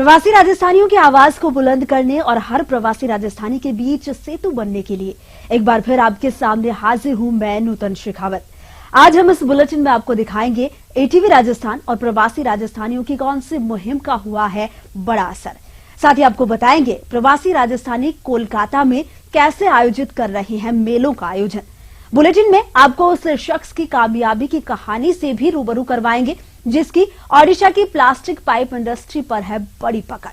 प्रवासी राजस्थानियों की आवाज को बुलंद करने और हर प्रवासी राजस्थानी के बीच सेतु बनने के लिए एक बार फिर आपके सामने हाजिर हूं मैं नूतन शेखावत। आज हम इस बुलेटिन में आपको दिखाएंगे एटीवी राजस्थान और प्रवासी राजस्थानियों की कौन सी मुहिम का हुआ है बड़ा असर। साथ ही आपको बताएंगे प्रवासी राजस्थानी कोलकाता में कैसे आयोजित कर रहे हैं मेलों का आयोजन। बुलेटिन में आपको उस शख्स की कामयाबी की कहानी से भी रूबरू करवाएंगे जिसकी ओडिशा की प्लास्टिक पाइप इंडस्ट्री पर है बड़ी पकड़।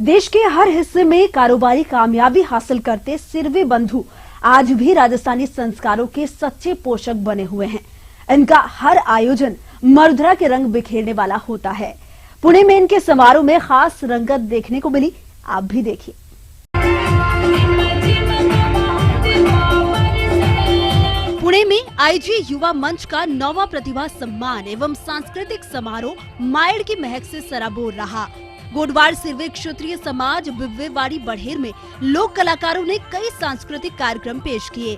देश के हर हिस्से में कारोबारी कामयाबी हासिल करते सिरवे बंधु आज भी राजस्थानी संस्कारों के सच्चे पोषक बने हुए हैं। इनका हर आयोजन मरुधरा के रंग बिखेरने वाला होता है। पुणे में इनके समारोह में खास रंगत देखने को मिली, आप भी देखिए। पुणे में आईजी युवा मंच का 9वां प्रतिभा सम्मान एवं सांस्कृतिक समारोह मायड़ की महक से सराबोर रहा। गोडवाड़ सिरवे क्षत्रिय समाज बिव्वेवाड़ी बढ़ेर में लोक कलाकारों ने कई सांस्कृतिक कार्यक्रम पेश किए।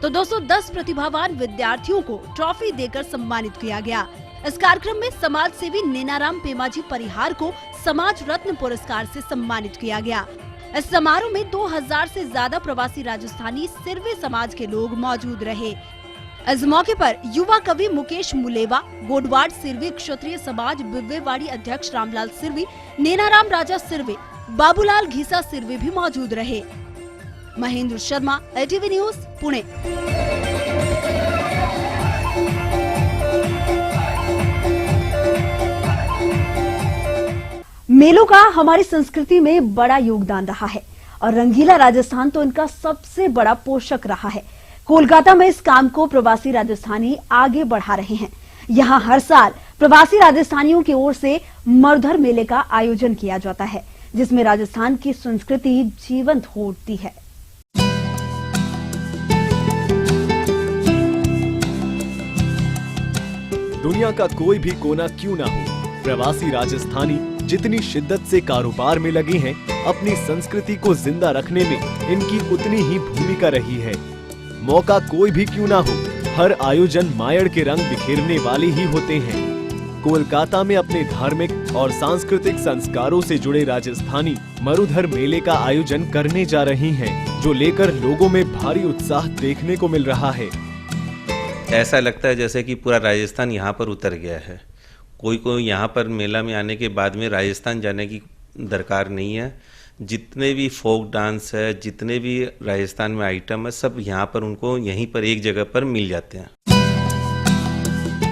तो 210 प्रतिभावान विद्यार्थियों को ट्रॉफी देकर सम्मानित किया गया। इस कार्यक्रम में समाज सेवी नेनाराम पेमाजी परिहार को समाज रत्न पुरस्कार से सम्मानित किया गया। इस समारोह में 2000 से ज्यादा प्रवासी राजस्थानी सिरवे समाज के लोग मौजूद रहे। इस मौके पर युवा कवि मुकेश मुलेवा, गोडवाड़ सिरवे क्षत्रिय समाज बिव्वेवाड़ी अध्यक्ष रामलाल सिरवे, नेनाराम राजा सिरवे, बाबूलाल घीसा सिरवे भी मौजूद रहे। Mahendra Sharma, ATV news, Pune. मेलों का हमारी संस्कृति में बड़ा योगदान रहा है और रंगीला राजस्थान तो इनका सबसे बड़ा पोषक रहा है। कोलकाता में इस काम को प्रवासी राजस्थानी आगे बढ़ा रहे हैं। यहाँ हर साल प्रवासी राजस्थानियों की ओर से मरुधर मेले का आयोजन किया जाता है जिसमें राजस्थान की संस्कृति जीवंत हो उठती है। दुनिया का कोई भी कोना क्यों ना हो, प्रवासी राजस्थानी जितनी शिद्दत से कारोबार में लगे हैं, अपनी संस्कृति को जिंदा रखने में इनकी उतनी ही भूमिका रही है। मौका कोई भी क्यों ना हो, हर आयोजन मायड़ के रंग बिखेरने वाले ही होते हैं। कोलकाता में अपने धार्मिक और सांस्कृतिक संस्कारों से जुड़े राजस्थानी मरुधर मेले का आयोजन करने जा रहे हैं, जो लेकर लोगों में भारी उत्साह देखने को मिल रहा है। ऐसा लगता है जैसे कि पूरा राजस्थान यहाँ पर उतर गया है। कोई यहाँ पर मेला में आने के बाद में राजस्थान जाने की दरकार नहीं है। जितने भी फोक डांस है, जितने भी राजस्थान में आइटम है, सब यहाँ पर उनको यहीं पर एक जगह पर मिल जाते हैं।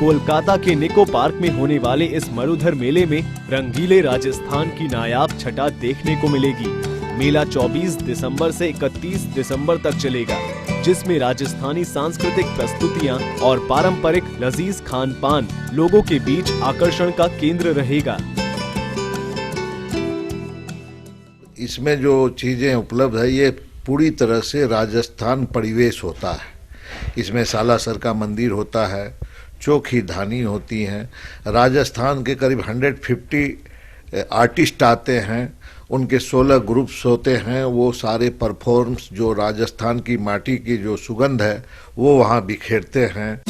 कोलकाता के निको पार्क में होने वाले इस मरुधर मेले में रंगीले राजस्थान की नायाब छटा देखने को मिलेगी। मेला 24 दिसंबर से 31 दिसंबर तक चलेगा, जिसमें राजस्थानी सांस्कृतिक प्रस्तुतियां और पारंपरिक लजीज खान पान लोगों के बीच आकर्षण का केंद्र रहेगा। इसमें जो चीजें उपलब्ध है ये पूरी तरह से राजस्थान परिवेश होता है। इसमें सालासर का मंदिर होता है, चोखी धानी होती हैं, राजस्थान के करीब 150 आर्टिस्ट आते हैं, उनके 16 ग्रुप्स होते हैं। वो सारे परफॉर्म्स जो राजस्थान की माटी की जो सुगंध है वो वहाँ बिखेरते हैं।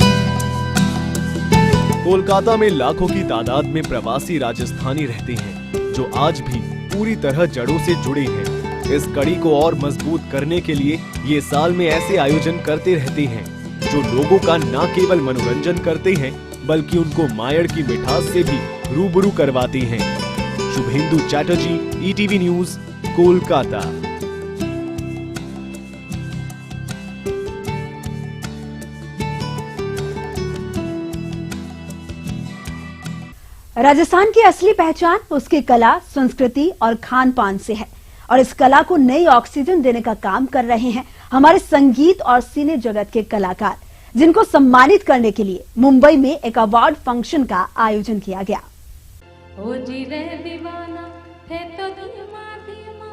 कोलकाता में लाखों की तादाद में प्रवासी राजस्थानी रहते हैं, जो आज भी पूरी तरह जड़ों से जुड़े हैं। इस कड़ी को और मजबूत करने के लिए ये साल में ऐसे आयोजन करते रहते हैं जो लोगों का न केवल मनोरंजन करते हैं बल्कि उनको मायड़ की मिठास से भी रूबरू करवाते हैं। Shubhendu Chatterjee, ETV news, Kolkata. राजस्थान की असली पहचान उसकी कला, संस्कृति और खान पान से है और इस कला को नई ऑक्सीजन देने का काम कर रहे हैं हमारे संगीत और सिने जगत के कलाकार, जिनको सम्मानित करने के लिए मुंबई में एक अवार्ड फंक्शन का आयोजन किया गया। ओ जी रे दीवाना है तो धीमा धीमा,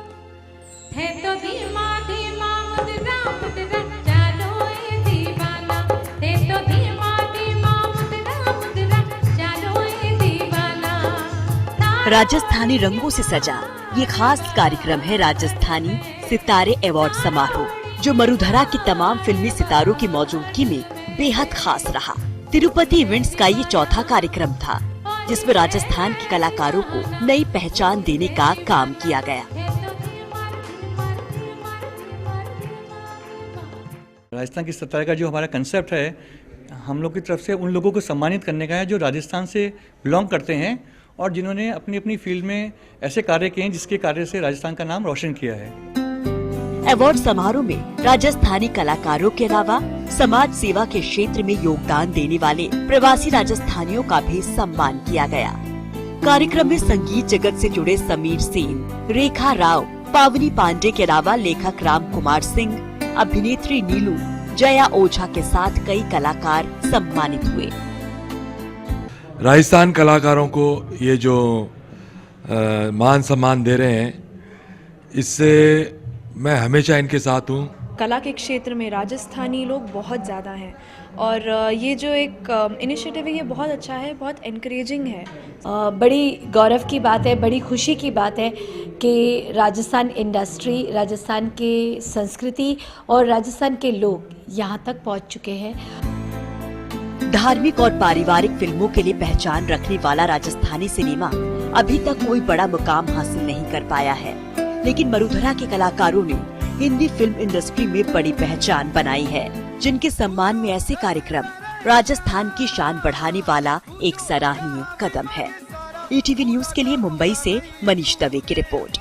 है तो धीमा धीमा मुद्रा मुद्रा, चलो ए दीवाना, है तो धीमा धीमा मुद्रा मुद्रा, चलो ए दीवाना। राजस्थानी रंगों से सजा ये खास कार्यक्रम है राजस्थानी सितारे अवार्ड समारोह, जो मरुधरा के तमाम फिल्मी सितारों की मौजूदगी में बेहद खास रहा। तिरुपति इवेंट्स का ये चौथा कार्यक्रम था जिसमें राजस्थान के कलाकारों को नई पहचान देने का काम किया गया। राजस्थान की सत्ता का जो हमारा कंसेप्ट है, हम लोग की तरफ से उन लोगों को सम्मानित करने का है जो राजस्थान से बिलोंग करते हैं और जिन्होंने अपनी अपनी फील्ड में ऐसे कार्य किए हैं जिसके कार्य से राजस्थान का नाम रोशन किया है। अवार्ड समारोह में राजस्थानी कलाकारों के अलावा समाज सेवा के क्षेत्र में योगदान देने वाले प्रवासी राजस्थानियों का भी सम्मान किया गया। कार्यक्रम में संगीत जगत से जुड़े समीर सेन, रेखा राव, पावनी पांडे के अलावा लेखक राम कुमार सिंह, अभिनेत्री नीलू, जया ओझा के साथ कई कलाकार सम्मानित हुए। राजस्थान कलाकारों को ये जो मान सम्मान दे रहे हैं, इससे मैं हमेशा इनके साथ हूँ। कला के क्षेत्र में राजस्थानी लोग बहुत ज़्यादा हैं और ये जो एक इनिशिएटिव है ये बहुत अच्छा है, बहुत एनकरेजिंग है। बड़ी गौरव की बात है, बड़ी खुशी की बात है कि राजस्थान इंडस्ट्री, राजस्थान की संस्कृति और राजस्थान के लोग यहाँ तक पहुँच चुके हैं। धार्मिक और पारिवारिक फिल्मों के लिए पहचान रखने वाला राजस्थानी सिनेमा अभी तक कोई बड़ा मुकाम हासिल नहीं कर पाया है, लेकिन मरुधरा के कलाकारों ने हिंदी फिल्म इंडस्ट्री में बड़ी पहचान बनाई है, जिनके सम्मान में ऐसे कार्यक्रम राजस्थान की शान बढ़ाने वाला एक सराहनीय कदम है। ईटीवी न्यूज के लिए मुंबई से मनीष दवे की रिपोर्ट।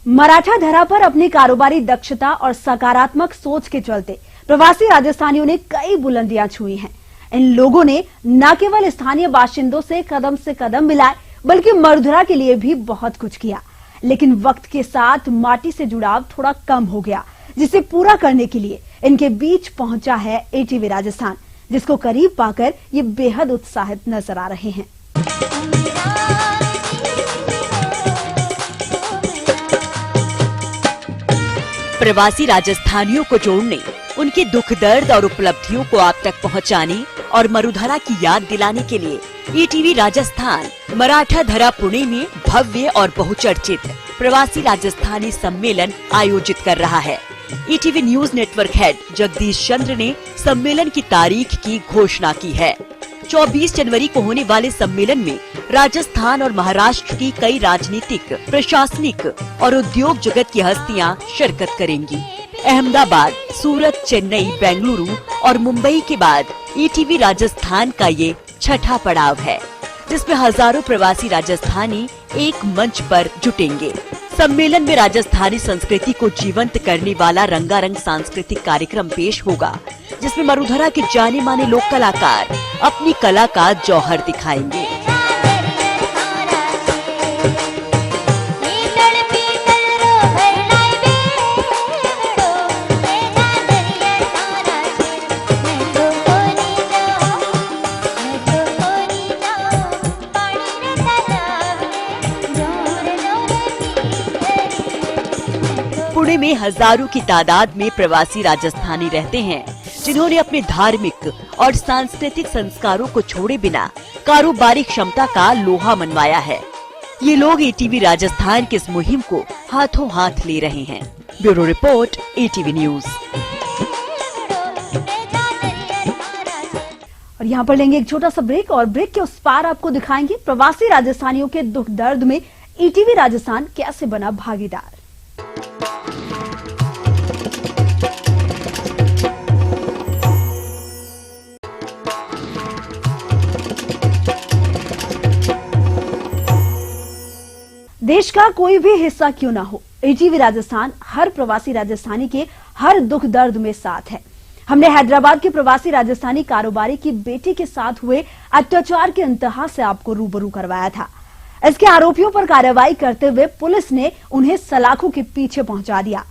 मराठा धरा पर अपनी कारोबारी दक्षता और सकारात्मक सोच के चलते प्रवासी राजस्थानियों ने कई बुलंदियां छुई हैं। इन लोगों ने न केवल स्थानीय बाशिंदों से कदम मिलाए, बल्कि मरुधरा के लिए भी बहुत कुछ किया। लेकिन वक्त के साथ माटी से जुड़ाव थोड़ा कम हो गया, जिसे पूरा करने के लिए इनके बीच पहुंचा है एटीवी राजस्थान, जिसको करीब पाकर ये बेहद उत्साहित नजर आ रहे हैं। प्रवासी राजस्थानियों को जोड़ने, उनके दुख दर्द और उपलब्धियों को आप तक पहुंचाने और मरुधरा की याद दिलाने के लिए ईटीवी राजस्थान मराठा धरा पुणे में भव्य और बहुचर्चित प्रवासी राजस्थानी सम्मेलन आयोजित कर रहा है। ETV news network head Jagdish Chandra ने सम्मेलन की तारीख की घोषणा की है। 24 जनवरी को होने वाले सम्मेलन में राजस्थान और महाराष्ट्र की कई राजनीतिक, प्रशासनिक और उद्योग जगत की हस्तियां शिरकत करेंगी। अहमदाबाद, सूरत, चेन्नई, बेंगलुरु और मुंबई के बाद ईटीवी राजस्थान का ये छठा पड़ाव है, जिसमें हजारों प्रवासी राजस्थानी एक मंच पर जुटेंगे। सम्मेलन में राजस्थानी संस्कृति को जीवंत करने वाला रंगारंग सांस्कृतिक कार्यक्रम पेश होगा, जिसमें मरुधरा के जाने माने लोक कलाकार अपनी कला का जौहर दिखाएंगे। पुणे में हजारों की तादाद में प्रवासी राजस्थानी रहते हैं, जिन्होंने अपने धार्मिक और सांस्कृतिक संस्कारों को छोड़े बिना कारोबारी क्षमता का लोहा मनवाया है। ये लोग ईटीवी राजस्थान की इस मुहिम को हाथों हाथ ले रहे हैं। Bureau report, ETV news. और यहाँ पर लेंगे एक छोटा सा ब्रेक, और ब्रेक के उस पार आपको दिखाएंगे प्रवासी राजस्थानियों के दुख दर्द में ईटीवी राजस्थान कैसे बना भागीदार। देश का कोई भी हिस्सा क्यों ना हो, ईटीवी राजस्थान हर प्रवासी राजस्थानी के हर दुख दर्द में साथ है। हमने हैदराबाद के प्रवासी राजस्थानी कारोबारी की बेटी के साथ हुए अत्याचार के इंतहा से आपको रूबरू करवाया था। इसके आरोपियों पर कार्रवाई करते हुए पुलिस ने उन्हें सलाखों के पीछे पहुंचा दिया।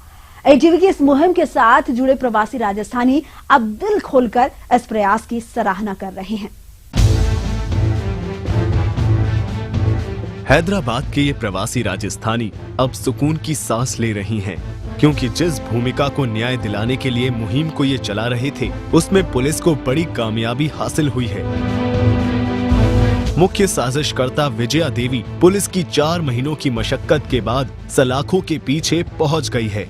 ईटीवी की इस मुहिम के साथ जुड़े प्रवासी राजस्थानी अब दिल खोलकर इस प्रयास की सराहना कर रहे हैं। हैदराबाद के ये प्रवासी राजस्थानी अब सुकून की सांस ले रही हैं। क्योंकि जिस भूमिका को न्याय दिलाने के लिए मुहिम को ये चला रहे थे, उसमें पुलिस को बड़ी कामयाबी हासिल हुई है। मुख्य साजिशकर्ता विजया देवी पुलिस की 4 महीनों की मशक्कत के बाद सलाखों के पीछे पहुंच गई है,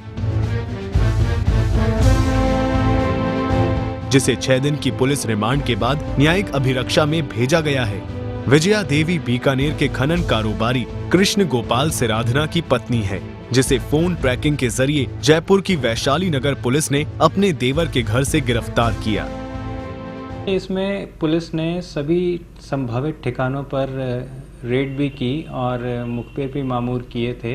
जिसे 6 दिन की पुलिस रिमांड के बाद न्यायिक अभिरक्षा में भेजा गया है। विजया देवी बीकानेर के खनन कारोबारी कृष्ण गोपाल सिराधना की पत्नी है, जिसे फोन ट्रैकिंग के जरिए जयपुर की वैशाली नगर पुलिस ने अपने देवर के घर से गिरफ्तार किया। इसमें पुलिस ने सभी संभावित ठिकानों पर रेड भी की और मुखबिर भी मामूर किए थे,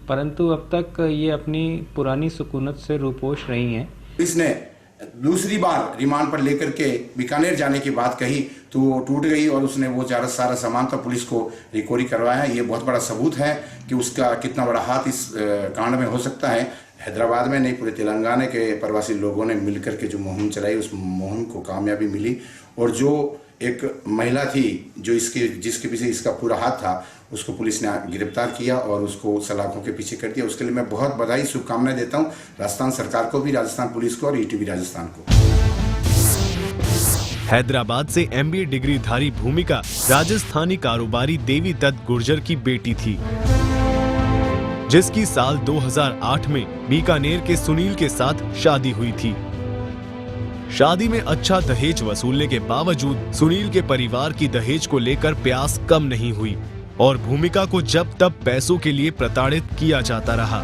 परंतु अब तक ये अपनी पुरानी सुकूनत से रूपोश रही हैं। पुलिस ने दूसरी बार रिमांड पर लेकर के बीकानेर जाने की बात कही तो वो टूट गई और उसने वो सारा सामान तो पुलिस को रिकवरी करवाया। ये बहुत बड़ा सबूत है कि उसका कितना बड़ा हाथ इस कांड में हो सकता है। हैदराबाद में नहीं, पूरे तेलंगाना के प्रवासी लोगों ने मिलकर के जो मुहिम चलाई, उस मुहिम को कामयाबी मिली और जो एक महिला थी जो जिसके पीछे इसका पूरा हाथ था, उसको पुलिस ने गिरफ्तार किया और उसको सलाखों के पीछे कर दिया। उसके लिए मैं बहुत बधाई शुभकामनाएं देता हूं राजस्थान सरकार को भी, राजस्थान पुलिस को और ईटीवी राजस्थान को। हैदराबाद से MBA डिग्रीधारी भूमिका राजस्थानी कारोबारी देवी दत्त गुर्जर की बेटी थी, जिसकी साल 2008 में बीकानेर के सुनील के साथ शादी हुई थी। शादी में अच्छा दहेज वसूलने के बावजूद सुनील के परिवार की दहेज को लेकर प्यास कम नहीं हुई और भूमिका को जब तब पैसों के लिए प्रताड़ित किया जाता रहा।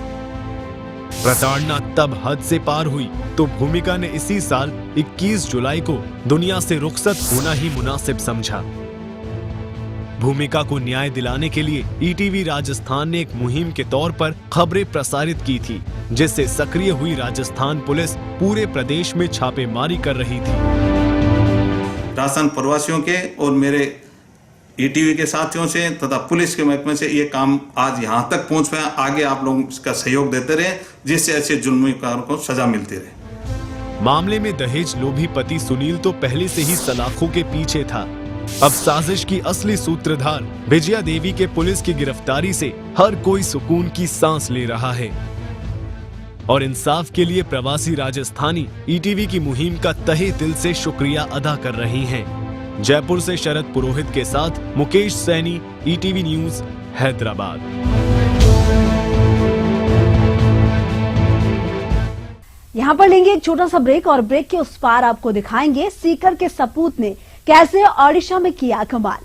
प्रताड़ना तब हद से पार हुई तो भूमिका ने इसी साल 21 जुलाई को दुनिया से रुखसत होना ही मुनासिब समझा। भूमिका को न्याय दिलाने के लिए ईटीवी राजस्थान ने एक मुहिम के तौर पर खबरें प्रसारित की थी, जिससे सक्रिय हुई राजस्थान पुलिस पूरे प्रदेश में छापेमारी कर रही थी। राजस्थान प्रवासियों के और मेरे ईटीवी के साथियों से तथा पुलिस के महकमे से ये काम आज यहाँ तक पहुँच पाया। आगे आप लोगों का सहयोग देते रहे, जिससे ऐसे जुल्मीकारों को सजा मिलती रहे। मामले में दहेज लोभी पति सुनील तो पहले से ही सलाखों के पीछे था। अब साजिश की असली सूत्रधार विजया देवी के पुलिस की गिरफ्तारी से हर कोई सुकून की सांस ले रहा है और इंसाफ के लिए प्रवासी राजस्थानी ईटीवी की मुहिम का तहे दिल से शुक्रिया अदा कर रहे हैं। जयपुर से शरद पुरोहित के साथ मुकेश सैनी, ईटीवी न्यूज, हैदराबाद। यहाँ पर लेंगे एक छोटा सा ब्रेक और ब्रेक के उस पार आपको दिखाएंगे सीकर के सपूत ने कैसे ओडिशा में किया कमाल।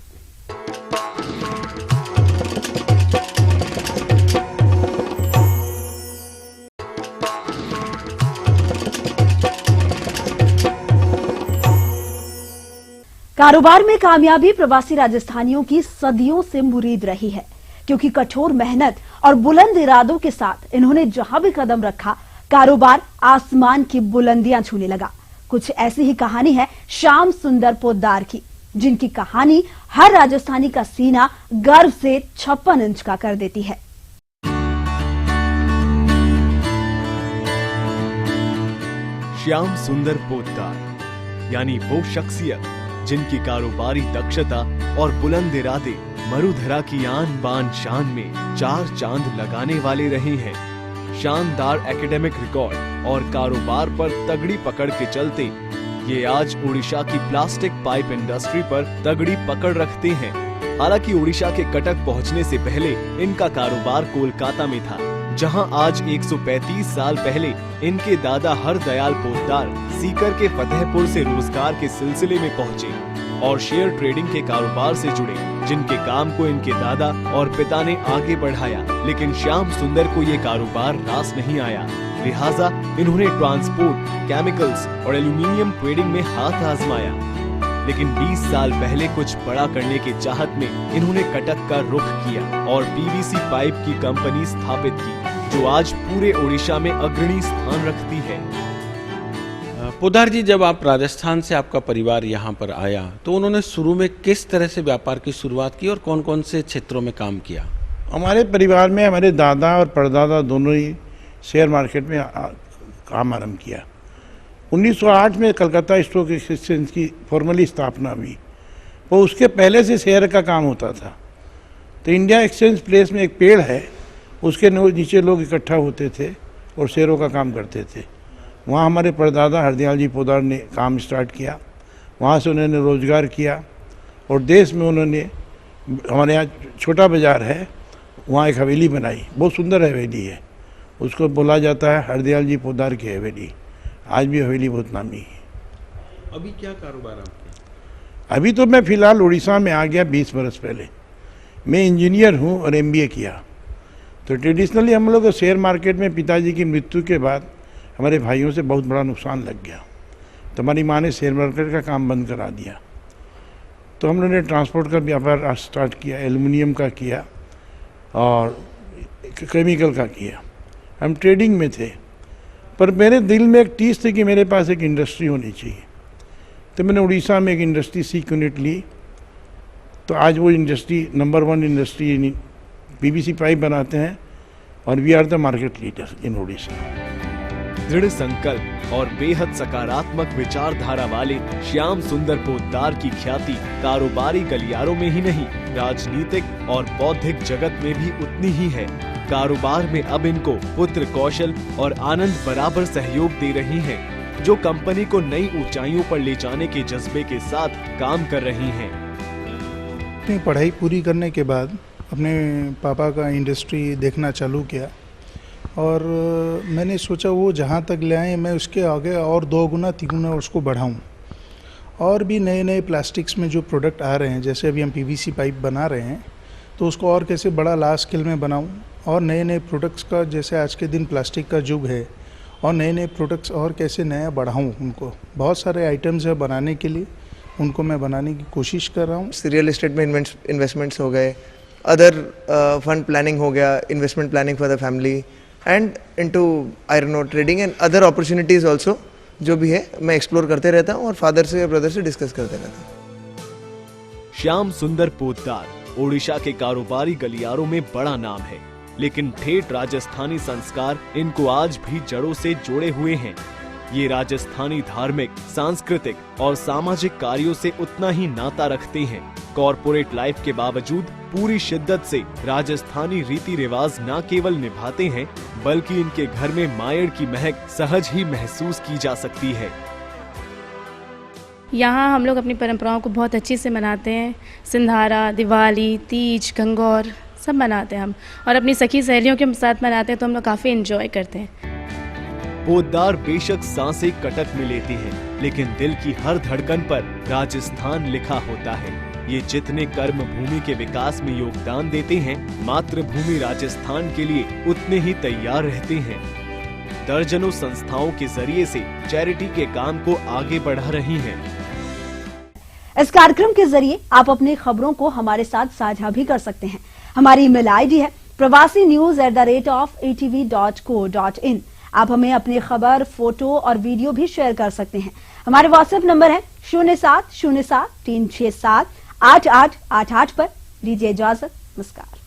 कारोबार में कामयाबी प्रवासी राजस्थानियों की सदियों से मुरीद रही है, क्योंकि कठोर मेहनत और बुलंद इरादों के साथ इन्होंने जहां भी कदम रखा, कारोबार आसमान की बुलंदियां छूने लगा। कुछ ऐसी ही कहानी है श्याम सुंदर पोद्दार की, जिनकी कहानी हर राजस्थानी का सीना गर्व से 56 इंच का कर देती है। श्याम सुंदर पोद्दार यानी वो शख्सियत जिनकी कारोबारी दक्षता और बुलंद इरादे मरुधरा की आन बान शान में 4 चांद लगाने वाले रहे हैं। शानदार एकेडमिक रिकॉर्ड और कारोबार पर तगड़ी पकड़ के चलते ये आज ओडिशा की प्लास्टिक पाइप इंडस्ट्री पर तगड़ी पकड़ रखते हैं। हालांकि ओडिशा के कटक पहुंचने से पहले इनका कारोबार कोलकाता में था, जहां आज 135 साल पहले इनके दादा हरदयाल पोद्दार सीकर के फतेहपुर से रोजगार के सिलसिले में पहुंचे और शेयर ट्रेडिंग के कारोबार से जुड़े, जिनके काम को इनके दादा और पिता ने आगे बढ़ाया। लेकिन श्याम सुंदर को ये कारोबार रास नहीं आया, लिहाजा इन्होंने ट्रांसपोर्ट, केमिकल्स और एल्यूमिनियम ट्रेडिंग में हाथ आजमाया। लेकिन 20 साल पहले कुछ बड़ा करने के चाहत में इन्होंने कटक का रुख किया और पीवीसी पाइप की कंपनी स्थापित की, जो आज पूरे ओडिशा में अग्रणी स्थान रखती है। पोद्दार जी, जब आप राजस्थान से आपका परिवार यहाँ पर आया तो उन्होंने शुरू में किस तरह से व्यापार की शुरुआत की और कौन कौन से क्षेत्रों में काम किया? हमारे परिवार में हमारे दादा और परदादा दोनों ही शेयर मार्केट में काम आरम्भ किया। 1908 में कलकत्ता स्टॉक एक्सचेंज की फॉर्मली स्थापना हुई, वो उसके पहले से शेयर का काम होता था। तो इंडिया एक्सचेंज प्लेस में एक पेड़ है, उसके नीचे लोग इकट्ठा होते थे और शेरों का काम करते थे। वहाँ हमारे परदादा हरदयाल जी पोदार ने काम स्टार्ट किया, वहाँ से उन्होंने रोज़गार किया और देश में उन्होंने, हमारे यहाँ छोटा बाज़ार है, वहाँ एक हवेली बनाई, बहुत सुंदर हवेली है, उसको बोला जाता है हरदयाल जी पोदार की हवेली। आज भी हवेली बहुत नामी है। अभी क्या कारोबार आपका? अभी तो मैं फ़िलहाल उड़ीसा में आ गया 20 बरस पहले। मैं इंजीनियर हूँ और MBA किया। तो ट्रेडिशनली हम लोग शेयर मार्केट में पिताजी की मृत्यु के बाद हमारे भाइयों से बहुत बड़ा नुकसान लग गया, तो हमारी माँ ने शेयर मार्केट का काम बंद करा दिया। तो हम लोगों ने ट्रांसपोर्ट का व्यापार स्टार्ट किया, एल्युमिनियम का किया और केमिकल का किया। हम ट्रेडिंग में थे, पर मेरे दिल में एक टीस थी कि मेरे पास एक इंडस्ट्री होनी चाहिए। तो मैंने उड़ीसा में एक इंडस्ट्री सीक यूनिट ली, तो आज वो industry number 1 industry PVC pipe बनाते हैं और we are the market leader in Orissa. दृढ़ संकल्प और बेहद सकारात्मक विचारधारा वाले श्याम सुंदर पोद्दार की ख्याति कारोबारी गलियारों में ही नहीं, राजनीतिक और बौद्धिक जगत में भी उतनी ही है। कारोबार में अब इनको पुत्र कौशल और आनंद बराबर सहयोग दे रही हैं, जो कंपनी को नई ऊंचाइयों पर ले जाने के जज्बे के साथ काम कर रही हैं। अपनी पढ़ाई पूरी करने के बाद अपने पापा का इंडस्ट्री देखना चालू किया और मैंने सोचा वो जहाँ तक ले आए मैं उसके आगे और 2 गुना 3 गुना उसको बढ़ाऊँ। और भी नए नए प्लास्टिक्स में जो प्रोडक्ट आ रहे हैं, जैसे अभी हम PVC पाइप बना रहे हैं, तो उसको और कैसे बड़ा लार्ज स्केल में बनाऊँ और नए नए प्रोडक्ट्स का, जैसे आज के दिन प्लास्टिक का युग है, और नए नए प्रोडक्ट्स और कैसे नया बढ़ाऊँ। उनको बहुत सारे आइटम्स है बनाने के लिए, उनको मैं बनाने की कोशिश कर रहा हूँ। रियल एस्टेट में इन्वेस्टमेंट्स हो गए, अदर फंड प्लानिंग हो गया, investment planning for the family and into iron or trading and other opportunities also जो भी है मैं एक्सप्लोर करते रहता हूँ और फादर से या ब्रदर से डिस्कस करते रहता हूँ। श्याम सुंदर पोद्दार ओडिशा के कारोबारी गलियारों में बड़ा नाम है, लेकिन ठेठ राजस्थानी संस्कार इनको आज भी जड़ों से जोड़े हुए हैं। ये राजस्थानी धार्मिक, सांस्कृतिक और सामाजिक कार्यों से उतना ही नाता रखते हैं। कॉर्पोरेट लाइफ के बावजूद पूरी शिद्दत से राजस्थानी रीति रिवाज न केवल निभाते हैं, बल्कि इनके घर में मायड़ की महक सहज ही महसूस की जा सकती है। यहाँ हम लोग अपनी परंपराओं को बहुत अच्छे से मनाते हैं। सिंधारा, दिवाली, तीज, गंगौर सब मनाते हैं हम, और अपनी सखी सहेलियों के साथ मनाते हैं, तो हम लोग काफ़ी एंजॉय करते हैं। पोद्दार बेशक सांसें कटक में लेती हैं, लेकिन दिल की हर धड़कन पर राजस्थान लिखा होता है। ये जितने कर्म भूमि के विकास में योगदान देते हैं, मातृभूमि राजस्थान के लिए उतने ही तैयार रहते हैं। दर्जनों संस्थाओं के जरिए से चैरिटी के काम को आगे बढ़ा रही हैं। इस कार्यक्रम के जरिए आप अपनी खबरों को हमारे साथ साझा भी कर सकते हैं। हमारी ईमेल ID है pravasinews@atv.co.in। आप हमें अपनी खबर, फोटो और वीडियो भी शेयर कर सकते हैं। हमारे WhatsApp नंबर है 0707 367 8888 पर। दीजिए इजाजत, नमस्कार।